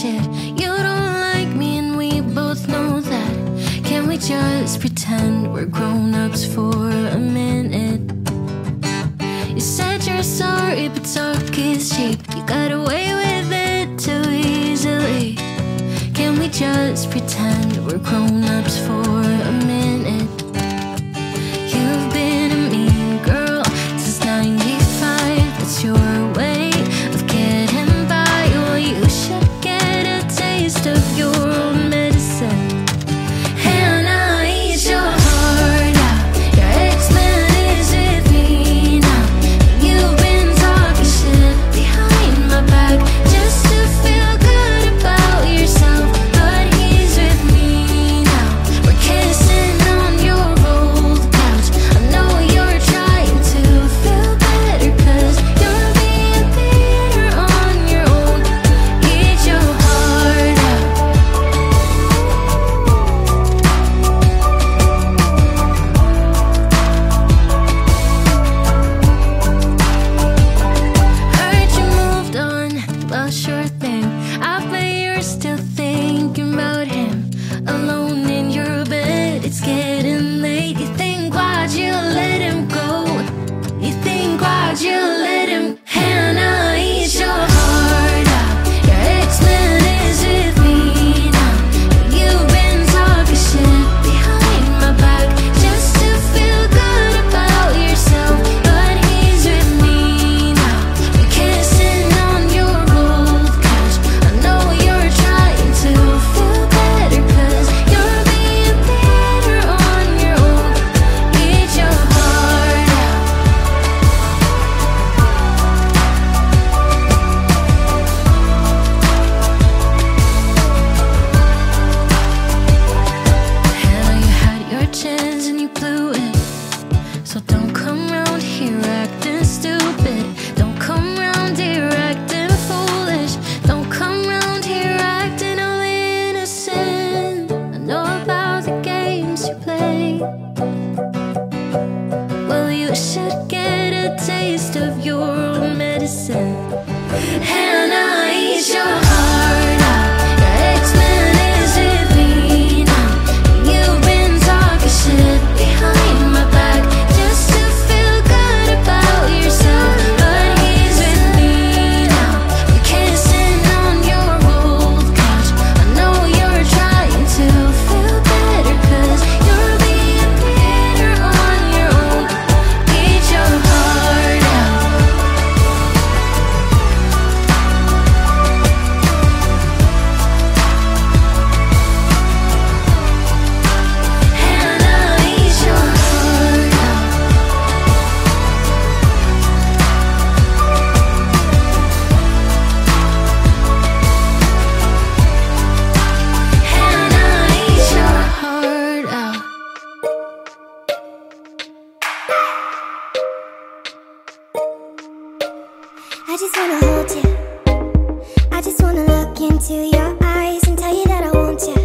shit. You don't like me and we both know that. Can we just pretend we're grown-ups for a minute? You said you're sorry, but talk is cheap. You got away with it too easily. Can we just pretend we're grown-ups for a minute? You've been a mean girl since 95. That's your way of getting by. Well, you should get a taste of your own medicine. And I eat your heart out. Your ex-man is with me now. You've been talking shit behind my back just to feel good about yourself. But he's with me now. We're kissing on your old couch. I know you're trying to feel better, 'cause you're being bitter on your own. Eat your heart out. Heard you moved on, well sure thing. I bet you're still thinking about him. Alone in your bed, it's getting late. You think why'd you let him go? You think why'd you let him? Hannah, eat your heart out. Your ex-man is with me now. You've been talking shit behind my back just to feel good about yourself. But he's with me now. We're kissing on your old couch. I know you're trying to feel better, 'cause you're being bitter on your own. Eat your heart out. Hannah, you had your chance and you blew it. So don't come round here acting stupid. Don't come round here acting foolish. Don't come round here acting all innocent. I know about the games you play. Well, you should get a taste of your own medicine. Hannah, eat your heart out. Your ex-man is with me now. You've been talking shit behind my back just to feel good about yourself. But he's with me now. We're kissing on your old couch. I know you're trying to feel better, 'cause you're being bitter on your own. Eat your heart out. Hannah, eat your heart out. Hannah, eat your heart out. I just wanna hold you. I just wanna look into your eyes and tell you that I want you.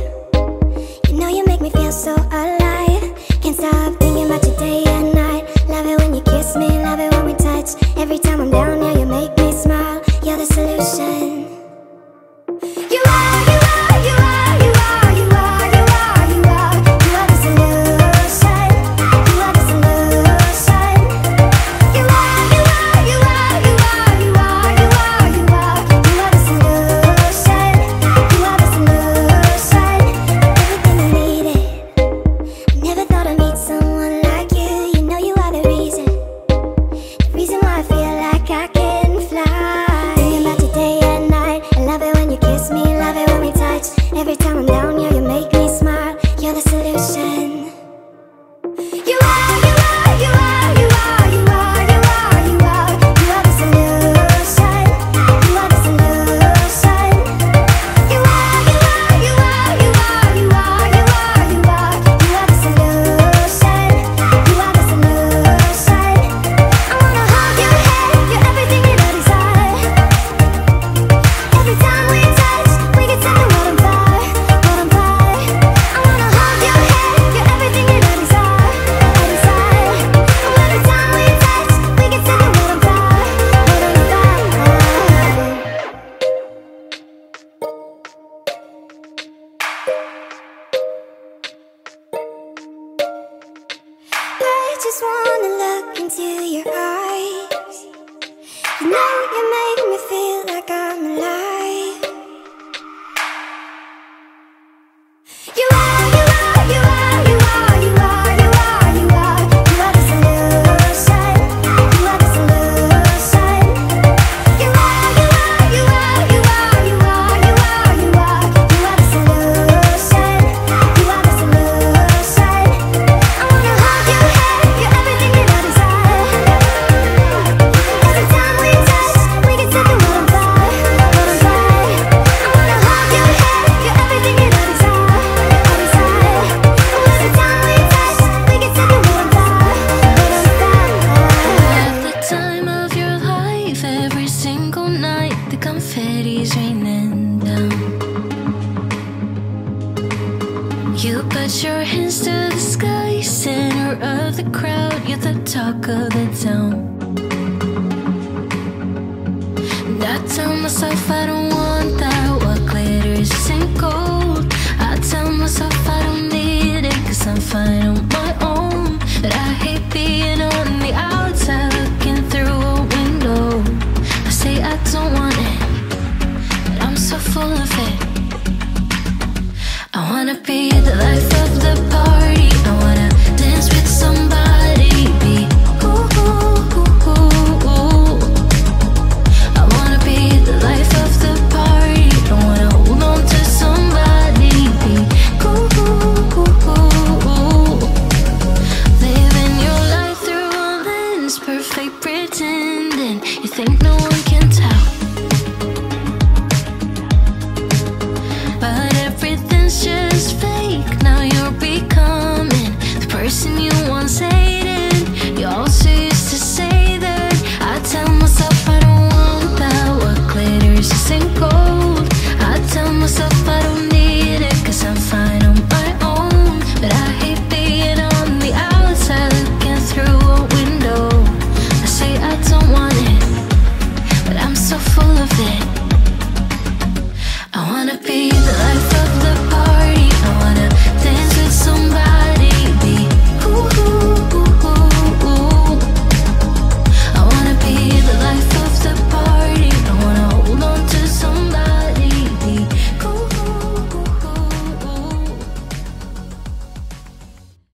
You know you make me feel so alive. Can't stop thinking about you day and night. Love it when you kiss me, love it when we touch. Every time I'm down, yeah, you make me smile. You're the solution. You are, you are, you are, you are, you are, you are, you are. You are the solution. You are the solution. You are, you are, you are, you are, you are, you are, you are. You are the solution. You are the solution. Everything I needed. I never thought I'd meet someone like you. You know you are the reason why I feel like I can fly. Thinking about you day and night. I love it when you kiss me, love it when we touch. Every time I'm down, yeah, you make me smile. You're the solution. You are, you are, you are, you are, you are, you are, you are. You are the solution. You are the solution. You are, you are, you are, you are, you are, you are, you are. You are the solution. You are the solution. I wanna hold your head, you're everything that I desire. Every time we touch, we get set the world on fire, world on fire. I just wanna look into your eyes. You know you make me feel like I'm alive. You are, you are, you are, you are, you are, you are, you are. You are the solution. You are the solution. You are, you are, you are, you are, you are, you are, you are. You are the solution. You are the solution. I wanna hold you, have you, everything that I desire. Every time we touch, we get to the world of life, world of life. I wanna hold you, have you, everything that I desire. Every time we touch, we get to the world of life, world of life. At the time of your life, every single night, the confetti's raining down. You put your hands to the sky, center of the crowd, you're the talk of the town. And I tell myself I don't want that, what glitters isn't gold. I tell myself I don't need it, cause I'm fine on my own. But I hate being on the outside, looking through a window. I say I don't want it, but I'm so full of it. I wanna be the life